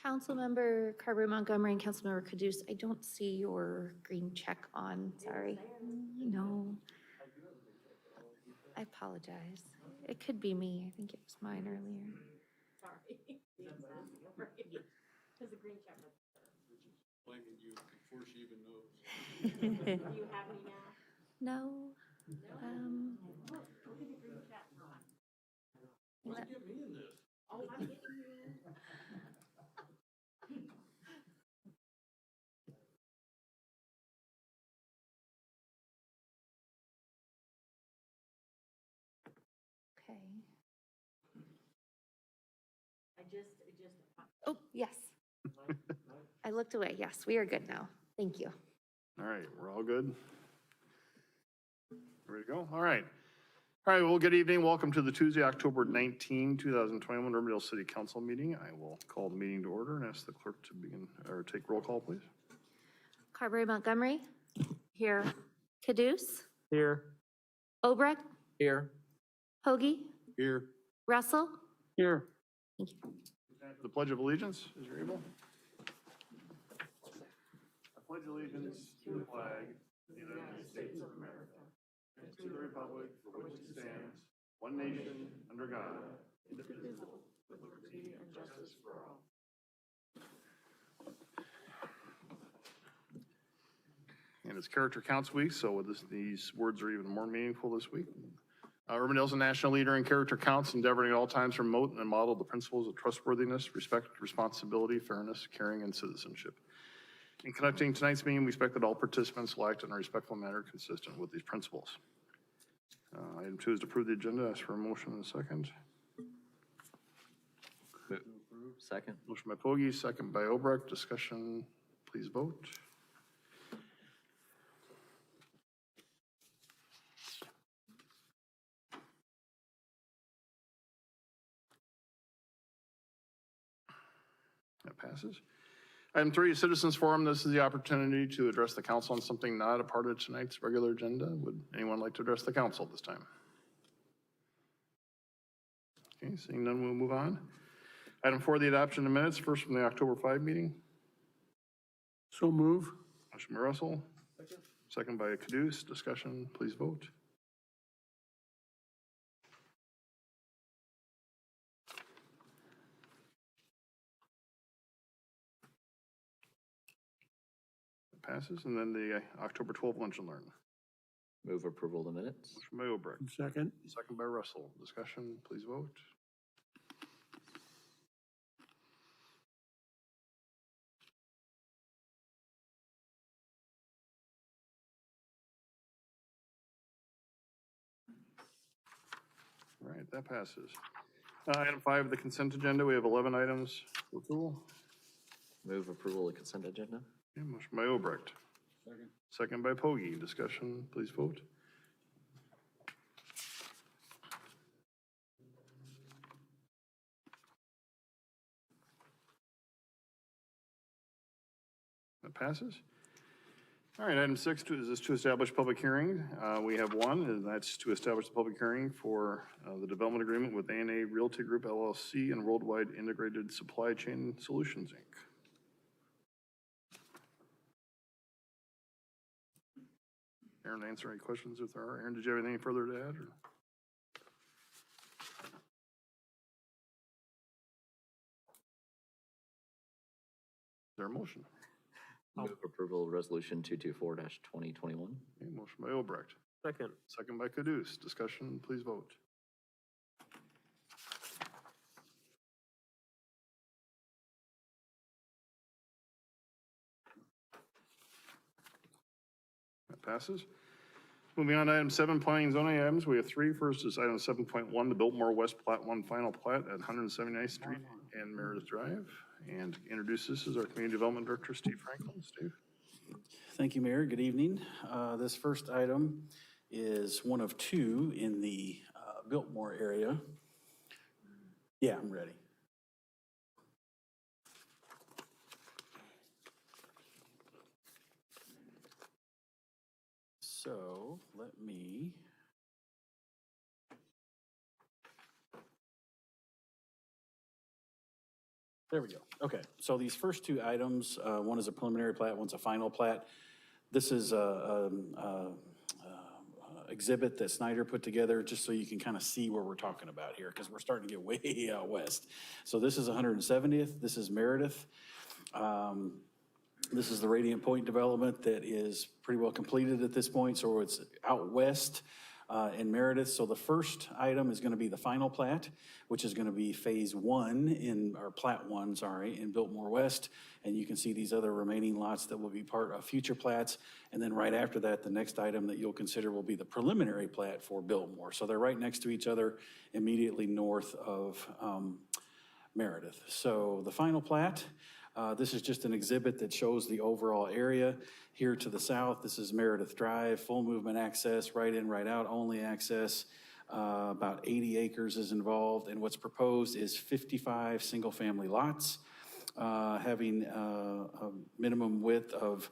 Councilmember Carberry Montgomery and Councilmember Caduce, I don't see your green check on, sorry. No. I apologize. It could be me. I think it was mine earlier. Sorry. Because the green check was. Blaming you before she even knows. Do you have any now? No. Look at the green check. Why'd you get me in this? Oh, I'm getting you in. Okay. It just. Oh, yes. I looked away. Yes, we are good now. Thank you. All right, we're all good? Ready to go? All right. All right, well, good evening. Welcome to the Tuesday, October 19, 2021 Urbandale City Council meeting. I will call the meeting to order and ask the clerk to begin, or take roll call, please. Carberry Montgomery? Here. Caduce? Here. Obrecht? Here. Hoagie? Here. Russell? Here. Thank you. The Pledge of Allegiance, is you're able. I pledge allegiance to the flag of the United States of America and to the republic for which it stands, one nation, under God, indivisible, with liberty and justice for all. And it's Character Counts Week, so these words are even more meaningful this week. Urbandale's a national leader in character counts, endeavoring at all times to promote and model the principles of trustworthiness, respect, responsibility, fairness, caring, and citizenship. In conducting tonight's meeting, we expect that all participants will act in a respectful manner consistent with these principles. Item 2 is to approve the agenda. Ask for a motion in a second. Second. Motion by Pogge, second by Obrecht. Discussion, please vote. That passes. Item 3 is Citizens Forum. This is the opportunity to address the council on something not a part of tonight's regular agenda. Would anyone like to address the council at this time? Okay, seeing none, we'll move on. Item 4, the adoption of minutes, first from the October 5 meeting. So move. Motion by Russell. Second by Caduce. Discussion, please vote. Passes. And then the October 12 lunch and learn. Move approval of the minutes. Motion by Obrecht. Second. Second by Russell. Discussion, please vote. All right, that passes. Item 5, the consent agenda. We have 11 items for approval. Move approval of consent agenda. Okay, motion by Obrecht. Second. Second by Pogge. Discussion, please vote. That passes. All right, item 6 is to establish public hearing. We have one, and that's to establish the public hearing for the development agreement with A&A Realty Group LLC and Worldwide Integrated Supply Chain Solutions, Inc. Aaron, answer any questions if there are. Aaron, did you have anything further to add? Or? Is there a motion? Move approval of resolution 224-2021. Okay, motion by Obrecht. Second. Second by Caduce. Discussion, please vote. That passes. Moving on to item 7, planning and zoning items. We have 3. First is item 7.1, the Biltmore West Plat 1 final plat at 179th Street and Meredith Drive. And to introduce this is our Community Development Director, Steve Franklin. Steve. Thank you, Mayor. Good evening. This first item is one of 2 in the Biltmore area. Yeah, I'm ready. So let me There we go. Okay, so these first two items, one is a preliminary plat, one's a final plat. This is a exhibit that Snyder put together, just so you can kind of see where we're talking about here, because we're starting to get way out west. So this is 170th, this is Meredith. This is the Radiant Point development that is pretty well completed at this point, so it's out west in Meredith. So the first item is going to be the final plat, which is going to be phase one or plat one, sorry, in Biltmore West. And you can see these other remaining lots that will be part of future plats. And then right after that, the next item that you'll consider will be the preliminary plat for Biltmore. So they're right next to each other, immediately north of Meredith. So the final plat, this is just an exhibit that shows the overall area. Here to the south, this is Meredith Drive, full movement access, right in, right out, only access. About 80 acres is involved, and what's proposed is 55 single-family lots, having a minimum width of,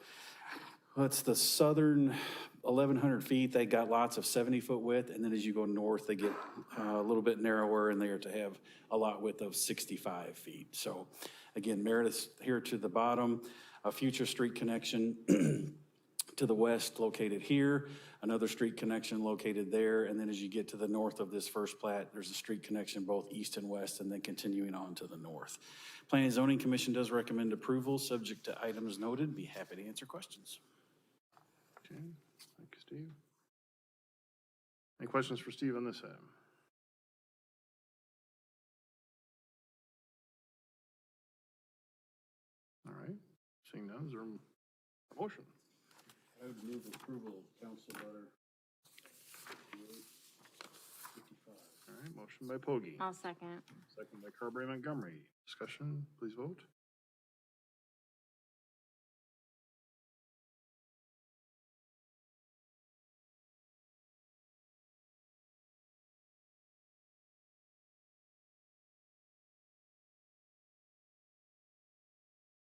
what's the southern 1,100 feet. They got lots of 70-foot width, and then as you go north, they get a little bit narrower, and they are to have a lot width of 65 feet. So again, Meredith's here to the bottom, a future street connection to the west located here, another street connection located there, and then as you get to the north of this first plat, there's a street connection both east and west, and then continuing on to the north. Planning and Zoning Commission does recommend approval, subject to items noted. Be happy to answer questions. Okay, thank you, Steve. Any questions for Steve on this item? All right, seeing none, is there a motion? I would move approval of council letter 55. All right, motion by Pogie, I'll second. second by Carberry Montgomery. Discussion, please vote.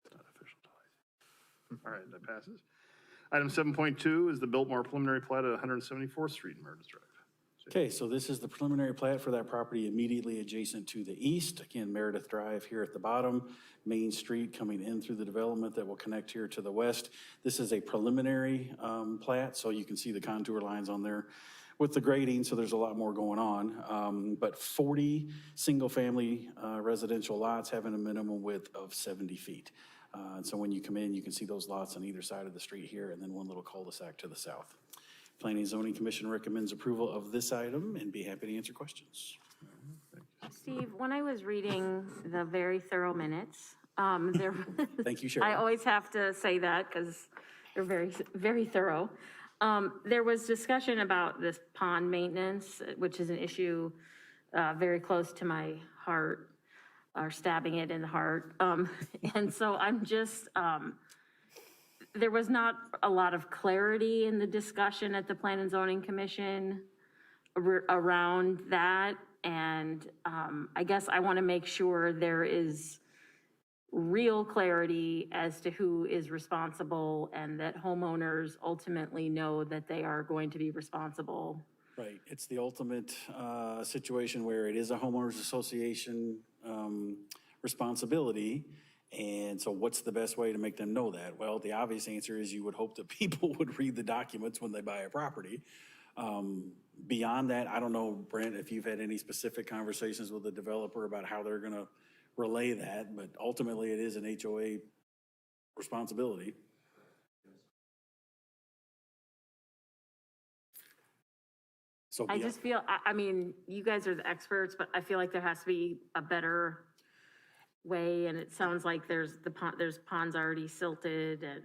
It's not official till I- All right, that passes. Item 7.2 is the Biltmore preliminary plat at 174th Street in Meredith Drive. Okay, so this is the preliminary plat for that property immediately adjacent to the east. Again, Meredith Drive here at the bottom, Main Street coming in through the development that will connect here to the west. This is a preliminary plat, so you can see the contour lines on there with the grading, so there's a lot more going on. But 40 single-family residential lots having a minimum width of 70 feet. And so when you come in, you can see those lots on either side of the street here, and then one little cul-de-sac to the south. Planning and Zoning Commission recommends approval of this item and be happy to answer questions. Steve, when I was reading the very thorough minutes, there. Thank you, Cheryl. I always have to say that because they're very, very thorough. There was discussion about this pond maintenance, which is an issue very close to my heart, or stabbing it in the heart. And so I'm just, there was not a lot of clarity in the discussion at the Plan and Zoning Commission around that. And I guess I want to make sure there is real clarity as to who is responsible and that homeowners ultimately know that they are going to be responsible. Right, it's the ultimate situation where it is a homeowners association responsibility. And so what's the best way to make them know that? Well, the obvious answer is you would hope that people would read the documents when they buy a property. Beyond that, I don't know, Brent, if you've had any specific conversations with the developer about how they're gonna relay that, but ultimately it is an HOA responsibility. So I just feel, I mean, you guys are the experts, but I feel like there has to be a better way, and it sounds like there's ponds already silted and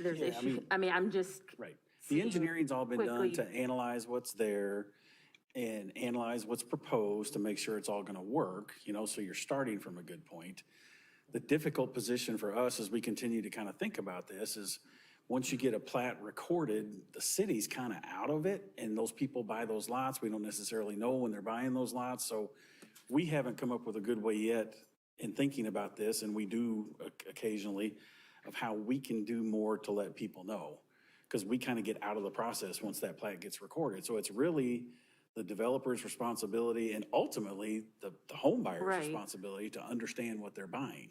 there's Yeah, issues. I mean, I'm just. Right. The engineering's all been done quickly. to analyze what's there and analyze what's proposed to make sure it's all gonna work, you know, so you're starting from a good point. The difficult position for us as we continue to kind of think about this is once you get a plat recorded, the city's kind of out of it, and those people buy those lots. We don't necessarily know when they're buying those lots, so we haven't come up with a good way yet in thinking about this, and we do occasionally, of how we can do more to let people know. Because we kind of get out of the process once that plat gets recorded. So it's really the developer's responsibility and ultimately the home buyer's Right. responsibility to understand what they're buying.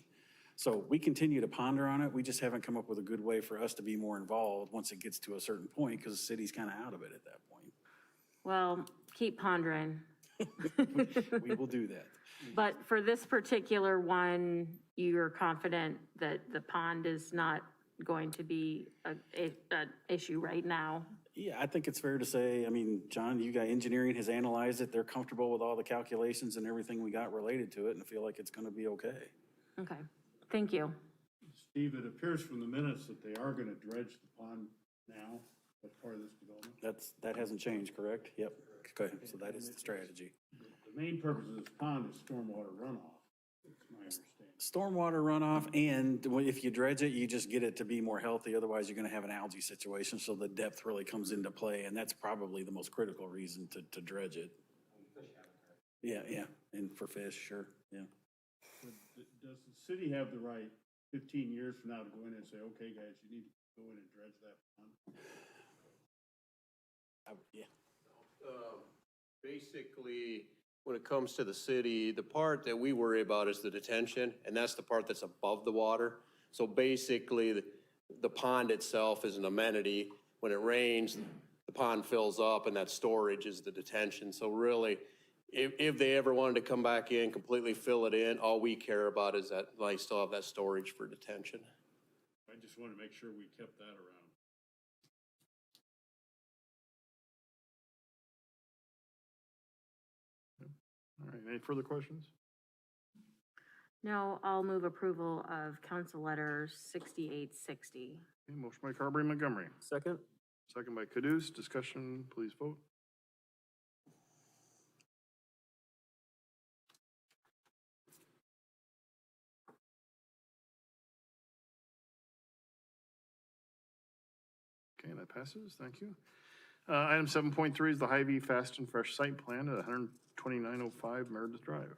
So we continue to ponder on it. We just haven't come up with a good way for us to be more involved once it gets to a certain point, because the city's kind of out of it at that point. Well, keep pondering. We will do that. But for this particular one, you're confident that the pond is not going to be an issue right now? Yeah, I think it's fair to say, I mean, John, you got engineering has analyzed it. They're comfortable with all the calculations and everything we got related to it and feel like it's going to be okay. Okay, thank you. Steve, it appears from the minutes that they are gonna dredge the pond now, as part of this development. That hasn't changed, correct? Yep. Okay, so that is the strategy. The main purpose of this pond is stormwater runoff, that's my understanding. Stormwater runoff, and if you dredge it, you just get it to be more healthy. Otherwise, you're going to have an algae situation, so the depth really comes into play, and that's probably the most critical reason to dredge it. Yeah, and for fish, sure, yeah. Does the city have the right 15 years from now to go in and say, okay, guys, you need to go in and dredge that pond? Yeah. Basically, when it comes to the city, the part that we worry about is the detention, and that's the part that's above the water. So basically, the pond itself is an amenity. When it rains, the pond fills up, and that storage is the detention. So really, if they ever wanted to come back in, completely fill it in, all we care about is that they still have that storage for detention. I just want to make sure we kept that around. All right, any further questions? No, I'll move approval of council letter 6860. Okay, motion by Carberry Montgomery, Second? second by Caduce. Discussion, please vote. Okay, that passes. Thank you. Item 7.3 is the Hy-Vee Fast and Fresh site plan at 12905 Meredith Drive.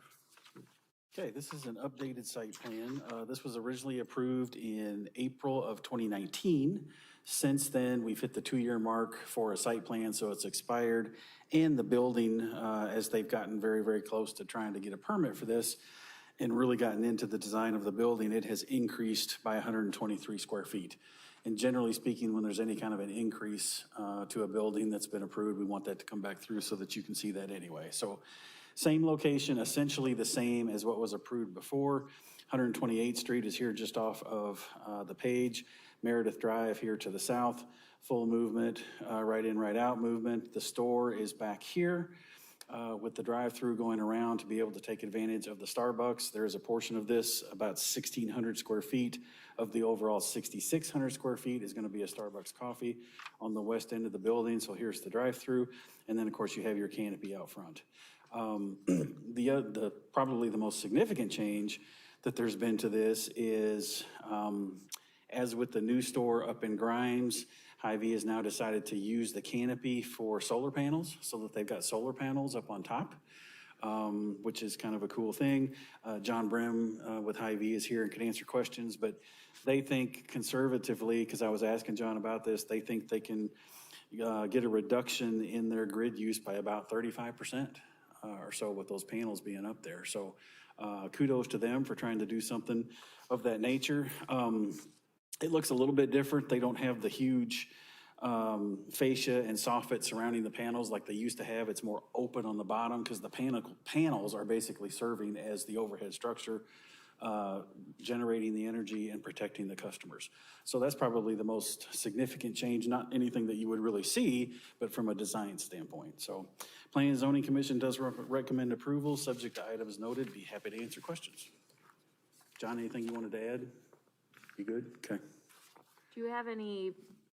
Okay, this is an updated site plan. This was originally approved in April of 2019. Since then, we've hit the 2-year mark for a site plan, so it's expired. And the building, as they've gotten very, very close to trying to get a permit for this and really gotten into the design of the building, it has increased by 123 square feet. And generally speaking, when there's any kind of an increase to a building that's been approved, we want that to come back through so that you can see that anyway. So same location, essentially the same as what was approved before. 128th Street is here just off of the page. Meredith Drive here to the south, full movement, right in, right out movement. The store is back here with the drive-through going around to be able to take advantage of the Starbucks. There is a portion of this, about 1,600 square feet of the overall 6,600 square feet is going to be a Starbucks coffee on the west end of the building. So here's the drive-through. And then, of course, you have your canopy out front. Probably the most significant change that there's been to this is, as with the new store up in Grimes, Hy-Vee has now decided to use the canopy for solar panels so that they've got solar panels up on top, which is kind of a cool thing. John Brim with Hy-Vee is here and can answer questions, but they think conservatively, because I was asking John about this, they think they can get a reduction in their grid use by about 35% or so with those panels being up there. So kudos to them for trying to do something of that nature. It looks a little bit different. They don't have the huge fascia and soffit surrounding the panels like they used to have. It's more open on the bottom because the panels are basically serving as the overhead structure, generating the energy and protecting the customers. So that's probably the most significant change, not anything that you would really see, but from a design standpoint. So Planning and Zoning Commission does recommend approval, subject to items noted. Be happy to answer questions. John, anything you wanted to add? You good? Okay. Do you have any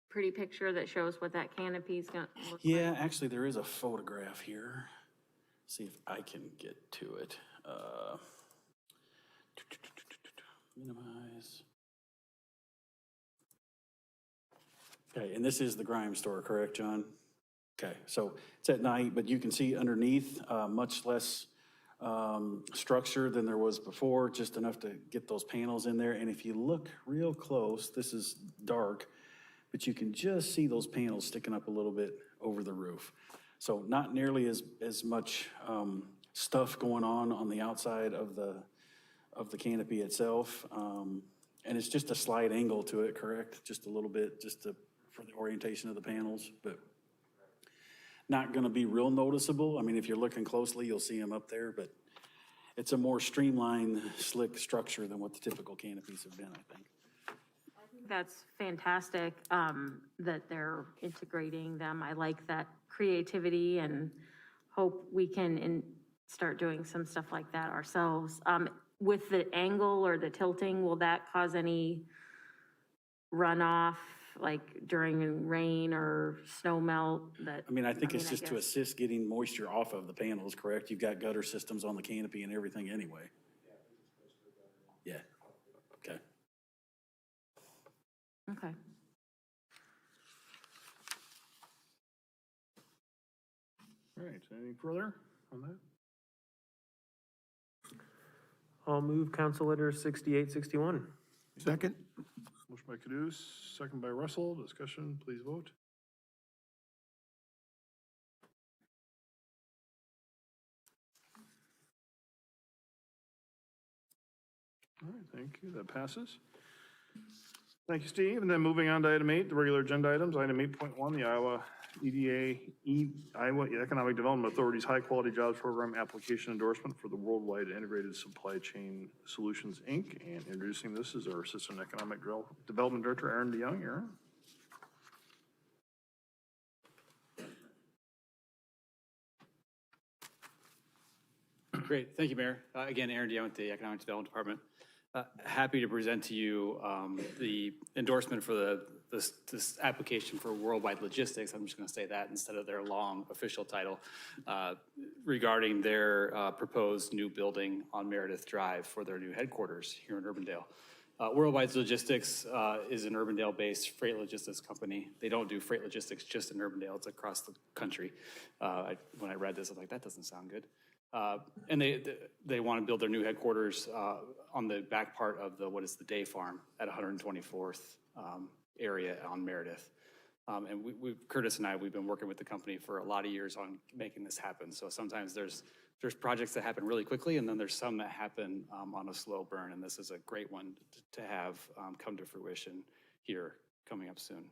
pretty picture that shows what that canopy is going to look like? Yeah, actually, there is a photograph here. See if I can get to it. Minimize. Okay, and this is the Grime store, correct, John? Okay, so it's at night, but you can see underneath much less structure than there was before, just enough to get those panels in there. And if you look real close, this is dark, but you can just see those panels sticking up a little bit over the roof. So not nearly as much stuff going on the outside of the canopy itself. And it's just a slight angle to it, correct? Just a little bit, for the orientation of the panels, but not gonna be real noticeable. I mean, if you're looking closely, you'll see them up there, but it's a more streamlined, slick structure than what the typical canopies have been, I think. That's fantastic, that they're integrating them. I like that creativity and hope we can start doing some stuff like that ourselves. With the angle or the tilting, will that cause any runoff, like during rain or snow melt that? I mean, I think it's just to guess- assist getting moisture off of the panels, correct? You've got gutter systems on the canopy and everything anyway. Yeah, okay. Okay. All right, anything further on that? I'll move council letter 6861. Second? Motion by Caduce, second by Russell. Discussion, please vote. All right, thank you. That passes. Thank you, Steve. And then moving on to item 8, the regular agenda items. Item 8.1, the Iowa Economic Development Authority's High Quality Jobs Program application endorsement for the Worldwide Integrated Supply Chain Solutions, Inc. And introducing this is our Assistant Economic Development Director, Aaron DeYoung. Aaron? Great, thank you, Mayor. Again, Aaron DeYoung with the Economic Development Department. Happy to present to you the endorsement for this application for Worldwide Logistics. I'm just going to say that instead of their long official title, regarding their proposed new building on Meredith Drive for their new headquarters here in Urbandale. Worldwide Logistics is an Urbandale-based freight logistics company. They don't do freight logistics just in Urbandale, it's across the country. When I read this, I was like, that doesn't sound good. And they want to build their new headquarters on the back part of the Day Farm at 124th area on Meredith. And Curtis and I, we've been working with the company for a lot of years on making this happen. So sometimes there's projects that happen really quickly, and then there's some that happen on a slow burn. And this is a great one to have come to fruition here coming up soon.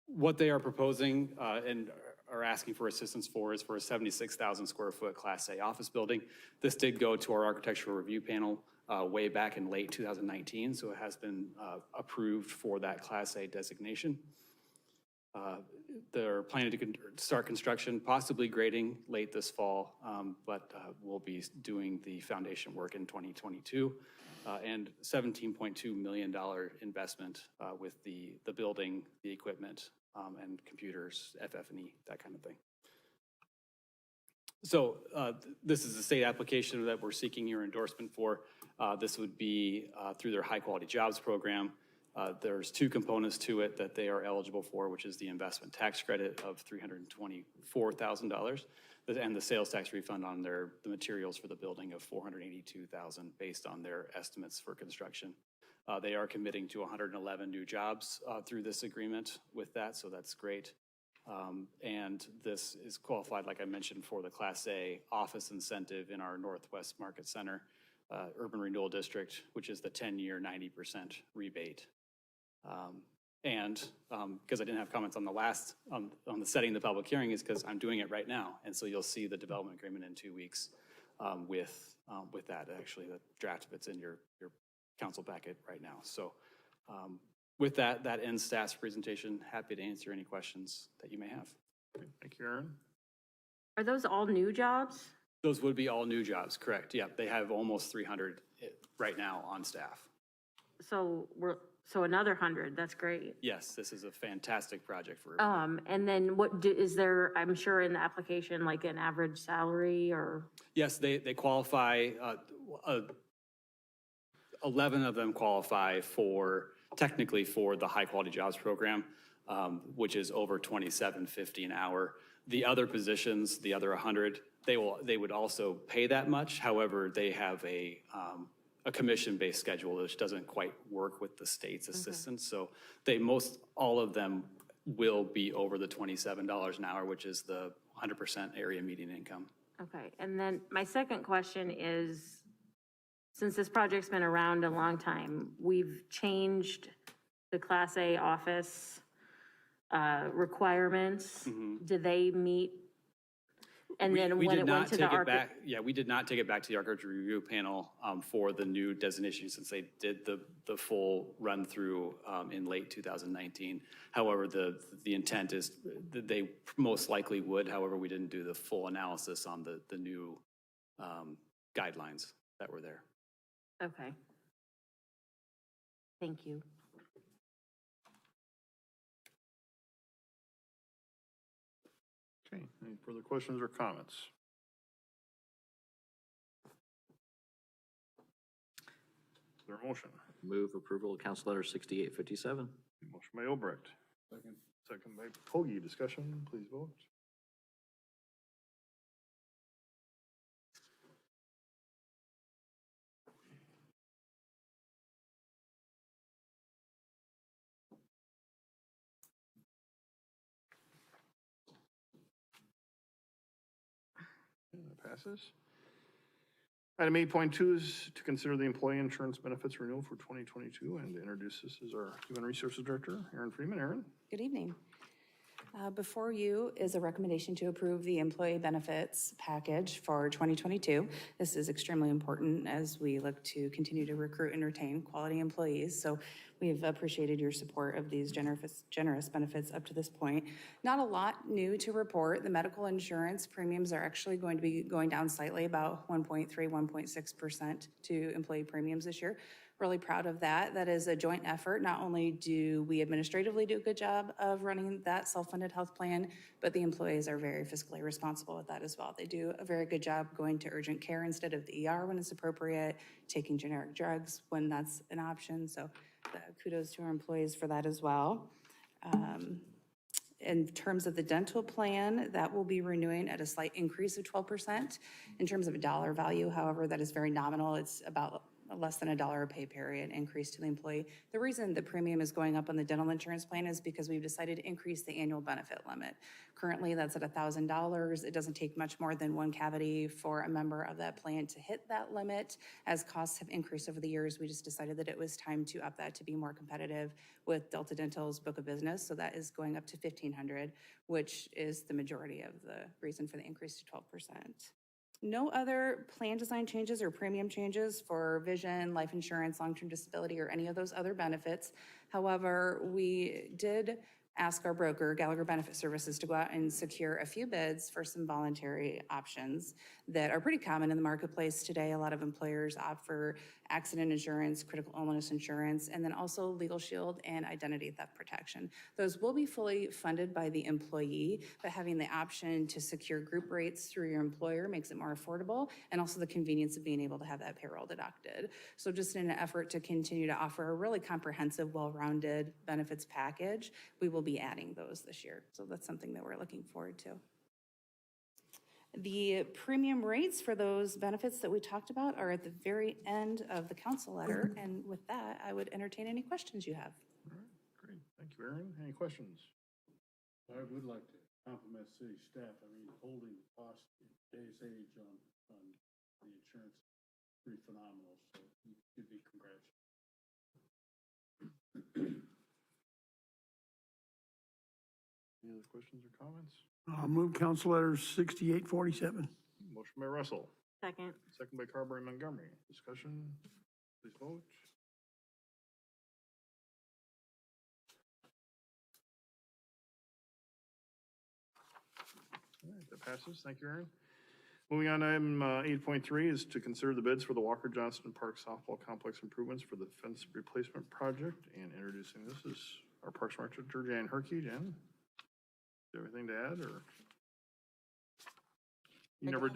What they are proposing and are asking for assistance for is for a 76,000 square foot Class A office building. This did go to our architectural review panel way back in late 2019, so it has been approved for that Class A designation. They're planning to start construction, possibly grading late this fall, but we'll be doing the foundation work in 2022. And $17.2 million investment with the building, the equipment, and computers, FF&E, that kind of thing. So this is a state application that we're seeking your endorsement for. This would be through their high quality jobs program. There's two components to it that they are eligible for, which is the investment tax credit of $324,000 and the sales tax refund on the materials for the building of $482,000 based on their estimates for construction. They are committing to 111 new jobs through this agreement with that, so that's great. And this is qualified, like I mentioned, for the Class A office incentive in our Northwest Market Center Urban Renewal District, which is the 10-year 90% rebate. And because I didn't have comments on the on the setting the public hearing is because I'm doing it right now. And so you'll see the development agreement in 2 weeks with that. Actually, the draft of it's in your council packet right now. So with that ends staff's presentation. Happy to answer any questions that you may have. Thank you, Aaron. Are those all new jobs? Those would be all new jobs, correct? Yeah, they have almost 300 right now on staff. So another 100, that's great. Yes, this is a fantastic project for. And then is there, I'm sure in the application, like an average salary or? Yes, they qualify, 11 of them qualify technically for the high quality jobs program, which is over $27.50 an hour. The other positions, the other 100, they would also pay that much. However, they have a commission-based schedule, which doesn't quite work with the state's assistance. So all of them will be over the $27 an hour, which is the 100% area median income. Okay, and then my second question is, since this project's been around a long time, we've changed the Class A office requirements. Do they meet? And then We when did it not went to the take it architect. back. Yeah, we did not take it back to the architecture review panel for the new designation since they did the full run through in late 2019. However, the intent is that they most likely would. However, we didn't do the full analysis on the new guidelines that were there. Okay. Thank you. Okay, any further questions or comments? Is there a motion? Move approval of council letter 6857. Motion by Obrecht. Second by Hoagie. Discussion, please vote. That passes. Item 8.2 is to consider the employee insurance benefits renewal for 2022, and to introduce this is our Human Resources Director, Aaron Freeman. Aaron? Good evening. Before you is a recommendation to approve the employee benefits package for 2022. This is extremely important as we look to continue to recruit and retain quality employees. So we've appreciated your support of these generous benefits up to this point. Not a lot new to report. The medical insurance premiums are actually going to be going down slightly, about 1.3, 1.6% to employee premiums this year. Really proud of that. That is a joint effort. Not only do we administratively do a good job of running that self-funded health plan, but the employees are very fiscally responsible with that as well. They do a very good job going to urgent care instead of the ER when it's appropriate, taking generic drugs when that's an option. So kudos to our employees for that as well. In terms of the dental plan, that will be renewing at a slight increase of 12%. In terms of a dollar value, however, that is very nominal. It's about less than $1 a pay period increase to the employee. The reason the premium is going up on the dental insurance plan is because we've decided to increase the annual benefit limit. Currently, that's at $1,000. It doesn't take much more than one cavity for a member of that plan to hit that limit. As costs have increased over the years, we just decided that it was time to up that to be more competitive with Delta Dental's book of business. So that is going up to $1,500, which is the majority of the reason for the increase to 12%. No other plan design changes or premium changes for vision, life insurance, long-term disability, or any of those other benefits. However, we did ask our broker, Gallagher Benefit Services, to go out and secure a few bids for some voluntary options that are pretty common in the marketplace today. A lot of employers opt for accident insurance, critical illness insurance, and then also legal shield and identity theft protection. Those will be fully funded by the employee, but having the option to secure group rates through your employer makes it more affordable, and also the convenience of being able to have that payroll deducted. So just in an effort to continue to offer a really comprehensive, well-rounded benefits package, we will be adding those this year. So that's something that we're looking forward to. The premium rates for those benefits that we talked about are at the very end of the council letter. And with that, I would entertain any questions you have. All right, great. Thank you, Aaron. Any questions? I would like to compliment city staff. I mean, holding the cost in today's age on the insurance is pretty phenomenal. So you should be congratulated. Any other questions or comments? I'll move council letter 6847. Motion by Russell, Second. second by Carberry Montgomery. Discussion, please vote. All right, that passes. Thank you, Aaron. Moving on, item 8.3 is to consider the bids for the Walker Johnston Park softball complex improvements for the fence replacement project, and introducing this is our Parks Director, Jan Herkey. Jan, do you have anything to add, or? You never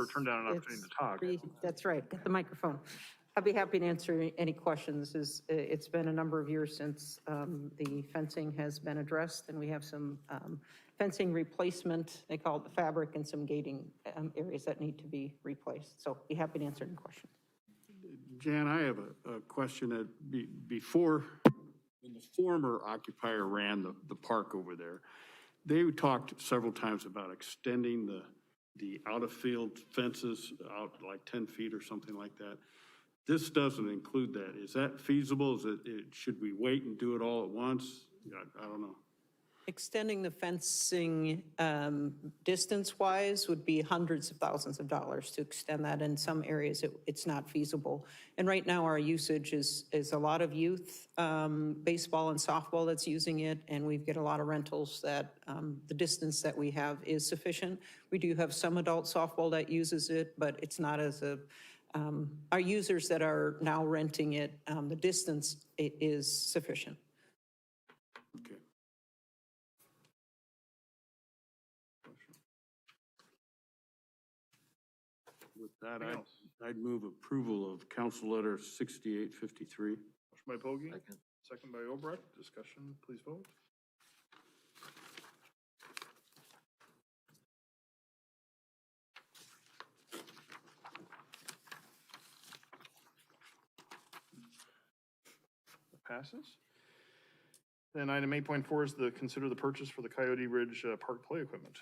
turned down an opportunity to talk. That's right, get the microphone. I'd be happy to answer any questions. It's been a number of years since the fencing has been addressed, and we have some fencing replacement, they call it the fabric, and some gating areas that need to be replaced. So be happy to answer any questions. Jan, I have a question that before when the former occupier ran the park over there, they talked several times about extending the out-of-field fences out like 10 feet or something like that. This doesn't include that. Is that feasible? Should we wait and do it all at once? I don't know. Extending the fencing distance-wise would be hundreds of thousands of dollars to extend that. In some areas, it's not feasible. And right now, our usage is a lot of youth baseball and softball that's using it, and we get a lot of rentals that the distance that we have is sufficient. We do have some adult softball that uses it, but it's not as our users that are now renting it, the distance is sufficient. Okay. With that, I'd move approval of Council Letter 6853. Motion by Bogie, Second. second by Obrecht. Discussion, please vote. Passes. Then item 8.4 is consider the purchase for the Coyote Ridge Park play equipment.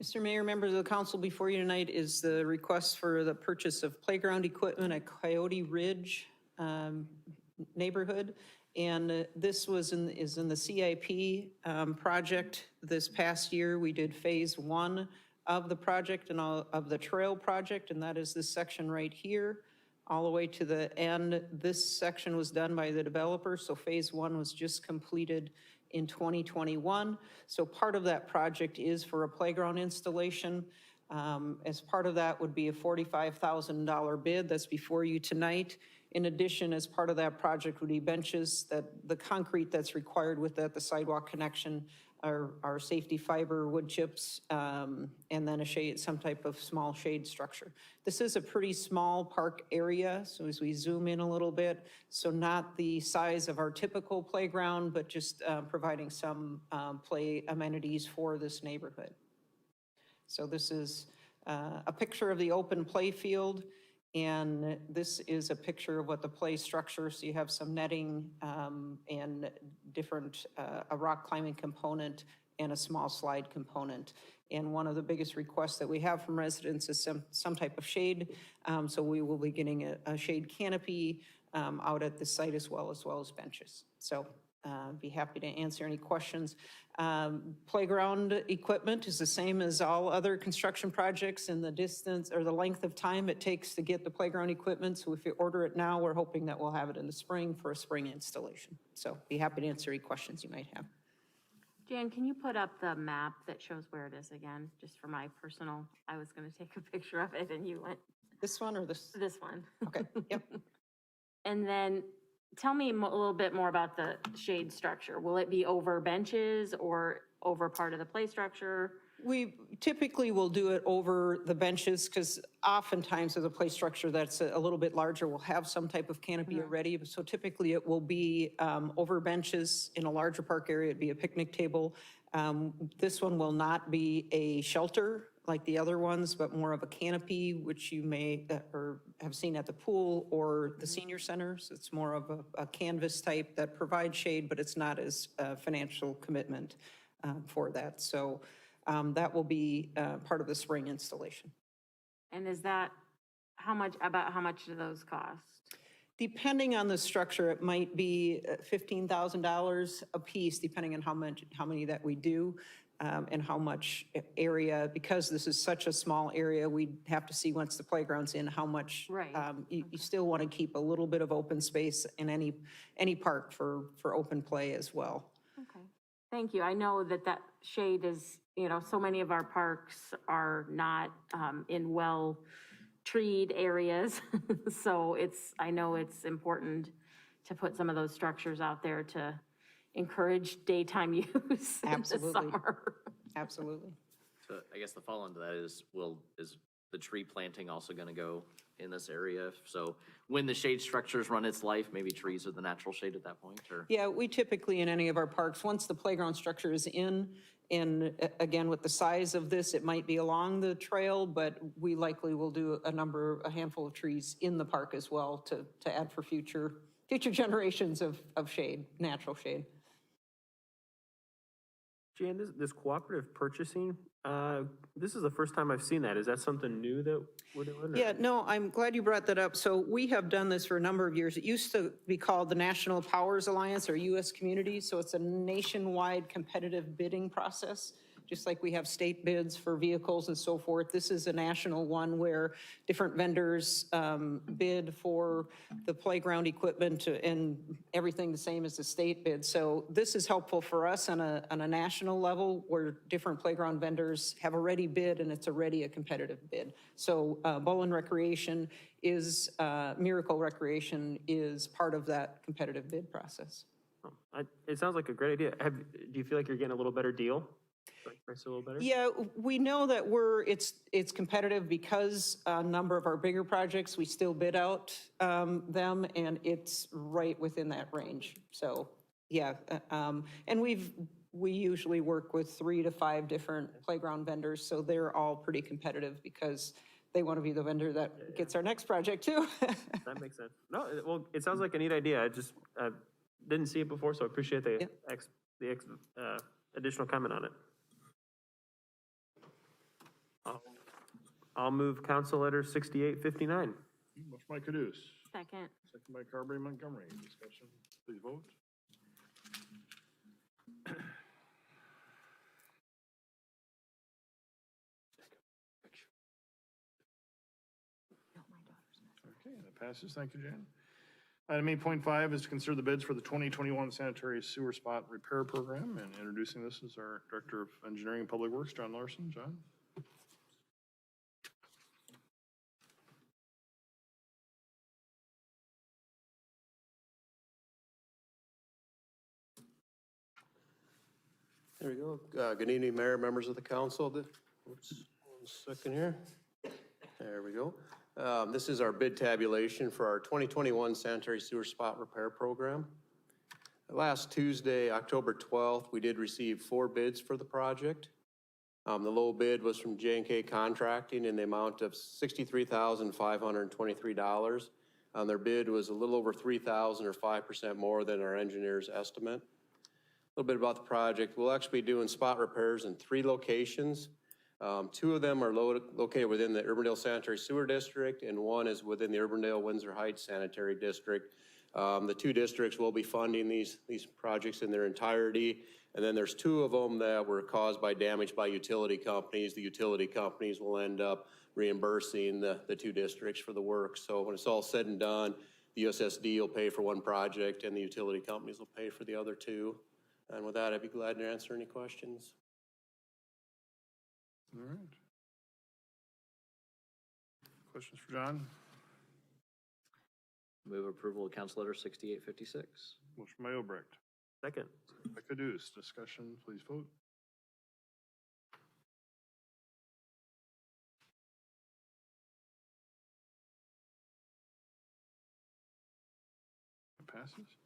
Mr. Mayor, members of the council, before you tonight is the request for the purchase of playground equipment at Coyote Ridge neighborhood. And this is in the CIP project this past year. We did phase 1 of the project and of the trail project, and that is this section right here, all the way to the end. This section was done by the developer, so phase 1 was just completed in 2021. So part of that project is for a playground installation. As part of that would be a $45,000 bid that's before you tonight. In addition, as part of that project would be benches, that the concrete that's required with that, the sidewalk connection, our safety fiber, wood chips, and then a shade, some type of small shade structure. This is a pretty small park area, so as we zoom in a little bit, so not the size of our typical playground, but just providing some play amenities for this neighborhood. So this is a picture of the open play field, and this is a picture of what the play structure, so you have some netting and different, a rock climbing component and a small slide component. And one of the biggest requests that we have from residents is some type of shade. So we will be getting a shade canopy out at the site as well as benches. So be happy to answer any questions. Playground equipment is the same as all other construction projects in the distance or the length of time it takes to get the playground equipment. So if you order it now, we're hoping that we'll have it in the spring for a spring installation. So be happy to answer any questions you might have. Jan, can you put up the map that shows where it is again, just for my personal, I was going to take a picture of it and you went. This one or this? This one. Okay, yep. And then tell me a little bit more about the shade structure. Will it be over benches or over part of the play structure? We typically will do it over the benches because oftentimes with a play structure that's a little bit larger, we'll have some type of canopy already. So typically it will be over benches. In a larger park area, it'd be a picnic table. This one will not be a shelter like the other ones, but more of a canopy, which you may or have seen at the pool or the senior centers. It's more of a canvas type that provides shade, but it's not as financial commitment for that. So that will be part of the spring installation. And is that, how much do those cost? Depending on the structure, it might be $15,000 a piece, depending on how many that we do. And how much area, because this is such a small area, we'd have to see once the playground's in how much. Right. You still want to keep a little bit of open space in any park for open play as well. Okay, thank you. I know that shade is, so many of our parks are not in well-treed areas. So I know it's important to put some of those structures out there to encourage daytime use in the summer. Absolutely. So I guess the follow-on to that is the tree planting also going to go in this area? So when the shade structures run its life, maybe trees are the natural shade at that point, or? Yeah, we typically in any of our parks, once the playground structure is in, and again, with the size of this, it might be along the trail, but we likely will do a handful of trees in the park as well to add for future future generations of shade, natural shade. Jan, this cooperative purchasing, this is the first time I've seen that. Is that something new that we're doing? or- Yeah, no, I'm glad you brought that up. So we have done this for a number of years. It used to be called the National Powers Alliance, or U.S. Communities. So it's a nationwide competitive bidding process, just like we have state bids for vehicles and so forth. This is a national one where different vendors bid for the playground equipment and everything the same as the state bid. So this is helpful for us on a national level where different playground vendors have already bid and it's already a competitive bid. So Bowling Recreation is, Miracle Recreation is part of that competitive bid process. It sounds like a great idea. Do you feel like you're getting a little better deal? Like price a little better? Yeah, we know that it's competitive because a number of our bigger projects, we still bid out them, and it's right within that range. So, yeah, and we usually work with 3 to 5 different playground vendors, so they're all pretty competitive because they want to be the vendor that gets our next project too. That makes sense. No, well, it sounds like a neat idea. I just didn't see it before, so I appreciate the additional comment on it. I'll move Council Letter 6859. Motion by Caduce, Second. second by Carberry Montgomery. Discussion, please vote. Okay, that passes. Thank you, Jan. Item 8.5 is to consider the bids for the 2021 Sanitary Sewer Spot Repair Program, and introducing this is our Director of Engineering and Public Works, John Larson. John? There we go. Good evening, Mayor, members of the council. Oops, 1 second here. There we go. This is our bid tabulation for our 2021 Sanitary Sewer Spot Repair Program. Last Tuesday, October 12th, we did receive 4 bids for the project. The low bid was from J&K Contracting in the amount of $63,523. Their bid was a little over $3,000 or 5% more than our engineer's estimate. A little bit about the project. We'll actually be doing spot repairs in 3 locations. 2 of them are located within the Urbandale Sanitary Sewer District, and 1 is within the Urbandale-Windsor Heights Sanitary District. The 2 districts will be funding these projects in their entirety, and then there's 2 of them that were caused by damage by utility companies. The utility companies will end up reimbursing the 2 districts for the work. So when it's all said and done, the USSD will pay for 1 project, and the utility companies will pay for the other 2. And with that, I'd be glad to answer any questions. All right. Questions for John? Move approval of Council Letter 6856. Motion by Obrecht. Second. By Caduce. Discussion, please vote. It passes.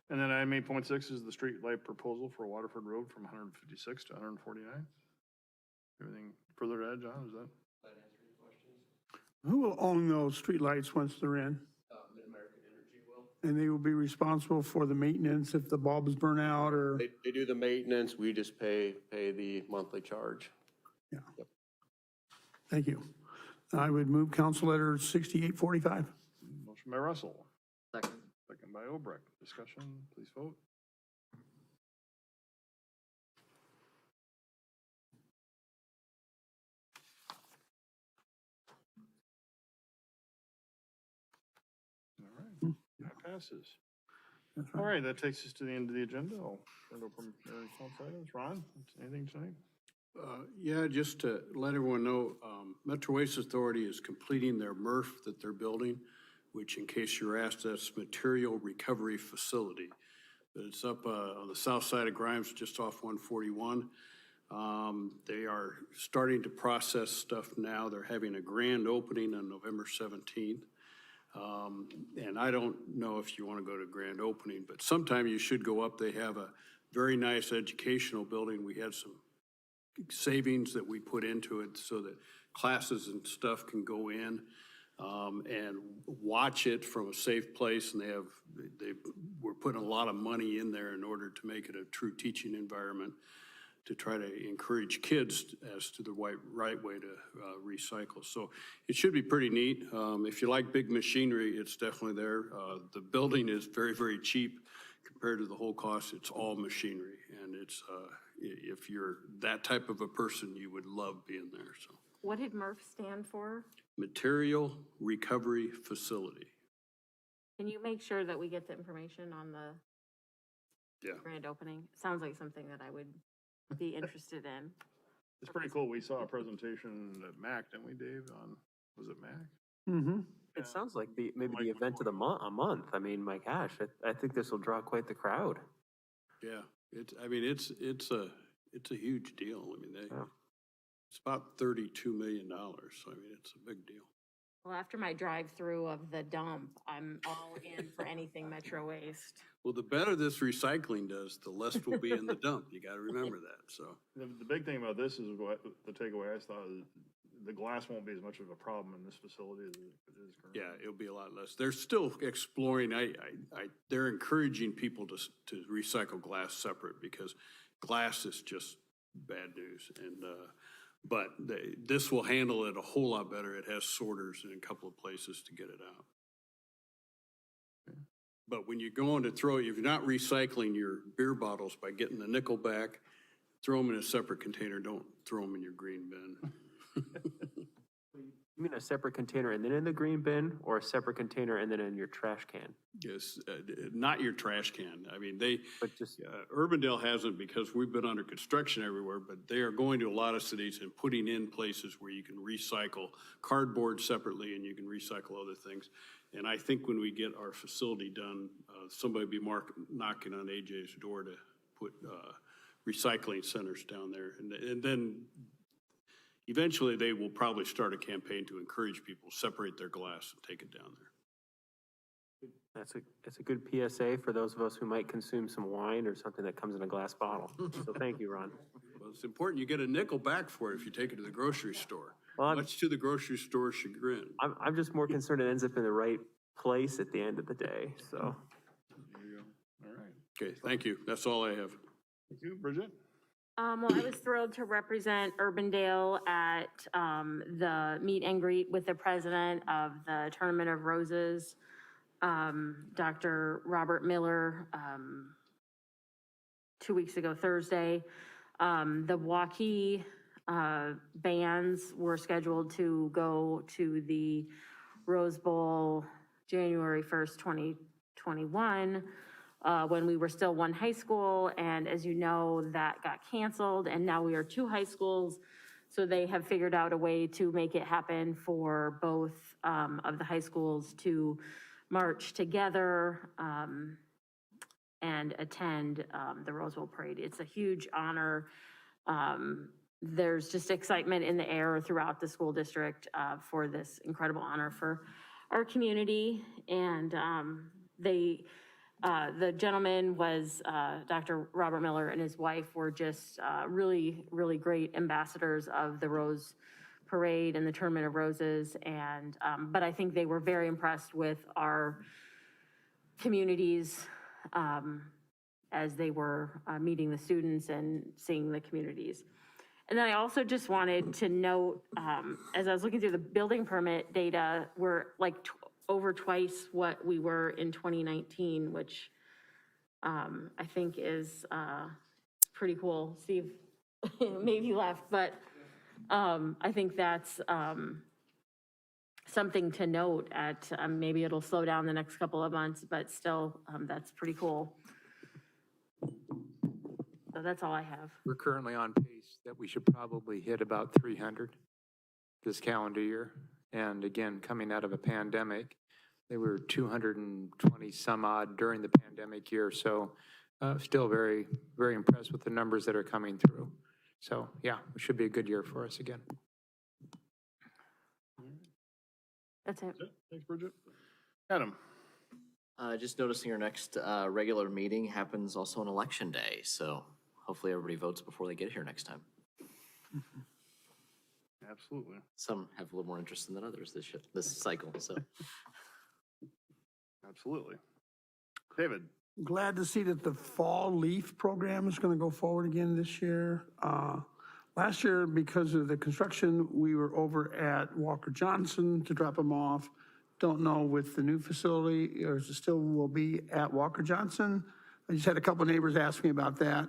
And then item 8.6 is the street light proposal for Waterford Road from 156 to 149. Anything further to add, John? Is that? Who will own those streetlights once they're in? Mid-American Energy will. And they will be responsible for the maintenance if the bulbs burn out or? They do the maintenance, we just pay the monthly charge. Yeah. Thank you. I would move Council Letter 6845. Motion by Russell. Second. Second by Obrecht. Discussion, please vote. All right, that passes. That's All right. right, that takes us to the end of the agenda. I'll turn it over to response items. Ron, anything tonight? Yeah, just to let everyone know, Metro Waste Authority is completing their MRF that they're building, which, in case you're asked, that's Material Recovery Facility. But it's up on the south side of Grimes, just off 141. They are starting to process stuff now. They're having a grand opening on November 17th. And I don't know if you want to go to grand opening, but sometime you should go up. They have a very nice educational building. We had some savings that we put into it so that classes and stuff can go in and watch it from a safe place. And they have we're putting a lot of money in there in order to make it a true teaching environment, to try to encourage kids as to the right way to recycle. So it should be pretty neat. If you like big machinery, it's definitely there. The building is very, very cheap compared to the whole cost. It's all machinery. And it's, if you're that type of a person, you would love being there, so. What did MRF stand for? Material Recovery Facility. Can you make sure that we get the information on the Yeah. grand opening? Sounds like something that I would be interested in. It's pretty cool. We saw a presentation at MAC, didn't we, Dave, on, was it MAC? Mm-hmm. It sounds like maybe the event of the month. I mean, my gosh, I think this will draw quite the crowd. Yeah, it's a huge deal. I mean, Yeah. it's about $32 million, so I mean, it's a big deal. Well, after my drive-through of the dump, I'm all in for anything Metro Waste. Well, the better this recycling does, the less will be in the dump. You gotta remember that, so. The big thing about this is what the takeaway I thought is the glass won't be as much of a problem in this facility as it is currently. Yeah, it'll be a lot less. They're still exploring, they're encouraging people to recycle glass separate because glass is just bad news. And, but this will handle it a whole lot better. It has sorters in a couple of places to get it out. But when you're going to throw, if you're not recycling your beer bottles by getting the nickel back, throw them in a separate container. Don't throw them in your green bin. You mean a separate container and then in the green bin, or a separate container and then in your trash can? Yes, not your trash can. I mean, But just, Urbandale hasn't because we've been under construction everywhere, but they are going to a lot of cities and putting in places where you can recycle cardboard separately and you can recycle other things. And I think when we get our facility done, somebody will be knocking on AJ's door to put recycling centers down there. And then eventually they will probably start a campaign to encourage people to separate their glass and take it down there. that's a good PSA for those of us who might consume some wine or something that comes in a glass bottle. So thank you, Ron. Well, it's important you get a nickel back for it if you take it to the grocery store. Well, Much to the grocery store chagrin. I'm just more concerned it ends up in the right place at the end of the day, so. There you go. All right. Okay, thank you. That's all I have. Thank you, Bridget. Well, I was thrilled to represent Urbandale at the meet and greet with the president of the Tournament of Roses, Dr. Robert Miller, 2 weeks ago Thursday. The Waukee bands were scheduled to go to the Rose Bowl January 1st, 2021. When we were still one high school, and as you know, that got canceled, and now we are two high schools, so they have figured out a way to make it happen for both of the high schools to march together and attend the Rose Bowl Parade. It's a huge honor. There's just excitement in the air throughout the school district for this incredible honor for our community, and the gentleman was Dr. Robert Miller, and his wife were just really, really great ambassadors of the Rose Parade and the Tournament of Roses. And but I think they were very impressed with our communities as they were meeting the students and seeing the communities. And then I also just wanted to note, as I was looking through the building permit data, we're like over twice what we were in 2019, which I think is pretty cool. Steve maybe left, but I think that's something to note at, maybe it'll slow down the next couple of months, but still, that's pretty cool. So that's all I have. We're currently on pace that we should probably hit about 300 this calendar year. And again, coming out of a pandemic, they were 220 some odd during the pandemic year. So still very, very impressed with the numbers that are coming through. So yeah, it should be a good year for us again. That's it. Thanks, Bridget. Adam. Just noticing our next regular meeting happens also on Election Day, so hopefully everybody votes before they get here next time. Absolutely. Some have a little more interest than others this cycle, so. Absolutely. David? Glad to see that the fall leaf program is going to go forward again this year. Last year, because of the construction, we were over at Walker Johnson to drop them off. Don't know with the new facility, or is it still will be at Walker Johnson? I just had a couple neighbors ask me about that.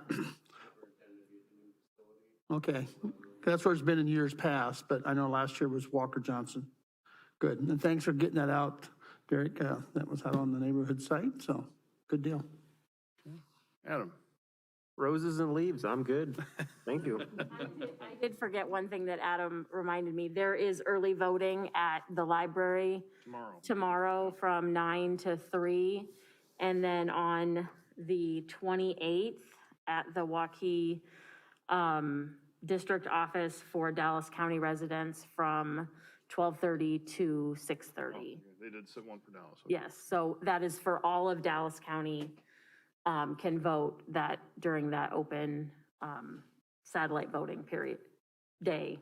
Okay, that's where it's been in years past, but I know last year was Walker Johnson. Good, and thanks for getting that out, Derek. That was out on the neighborhood site, so good deal. Adam? Roses and leaves, I'm good. Thank you. I did forget one thing that Adam reminded me. There is early voting at the library tomorrow from 9 to 3. And then on the 28th at the Waukee District Office for Dallas County residents from 12:30 to 6:30. They did set one for Dallas. Okay. Yes, so that is for all of Dallas County can vote that during that open satellite voting period day.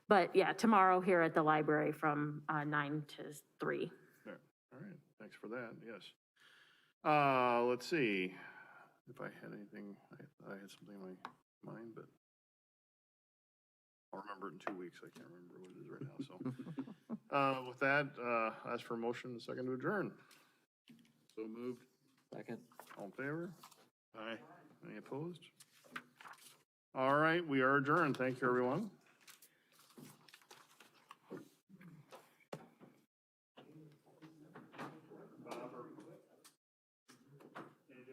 But yeah, tomorrow here at the library from 9 to 3. There. All right, thanks for that, yes. Let's see, if I had anything, I had something in my mind, but I'll remember it in 2 weeks. I can't remember what it is right now, so. With that, ask for a motion, a second to adjourn. So moved. Second. All in favor? Aye. Any opposed? All right, we are adjourned. Thank you, everyone.